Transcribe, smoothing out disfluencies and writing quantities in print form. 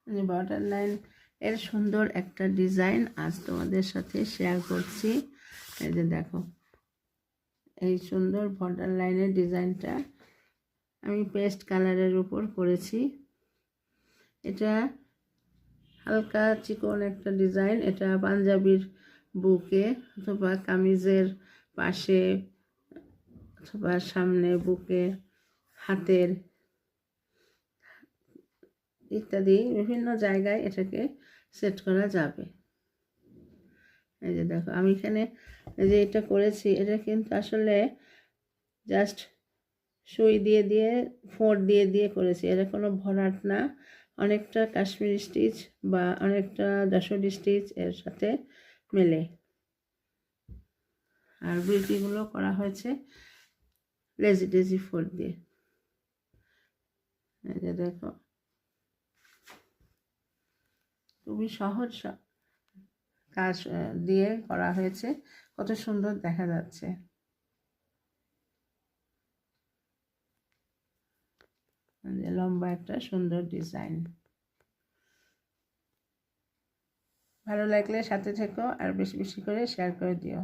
Border line এর সুন্দর একটা ডিজাইন আজ তোমাদের সাথে শেয়ার করছি। এই যে দেখো, এই সুন্দর বর্ডার লাইনের ডিজাইনটা আমি পেস্ট কালারের উপর করেছি। এটা হালকা চিকন একটা ডিজাইন। এটা পাঞ্জাবির বুকে অথবা কামিজের পাশে অথবা সামনে বুকে, হাতের ইত্যাদি বিভিন্ন জায়গায় এটাকে সেট করা যাবে। এই যে দেখো, আমি এখানে যে এটা করেছি, এটা কিন্তু আসলে জাস্ট সুই দিয়ে দিয়ে ফোঁড় দিয়ে দিয়ে করেছি। এটা কোনো ভরাট না, অনেকটা কাশ্মীরি স্টিচ বা অনেকটা যশোরী স্টিচ এর সাথে মেলে। আর বুটিগুলো করা হয়েছে লেজি টেজি ফোঁড় দিয়ে। এই যে দেখো, খুবই সহজ কাজ দিয়ে করা হয়েছে, কত সুন্দর দেখা যাচ্ছে। লম্বা একটা সুন্দর ডিজাইন। ভালো লাগলে সাথে থেকো আর বেশি বেশি করে শেয়ার করে দিও।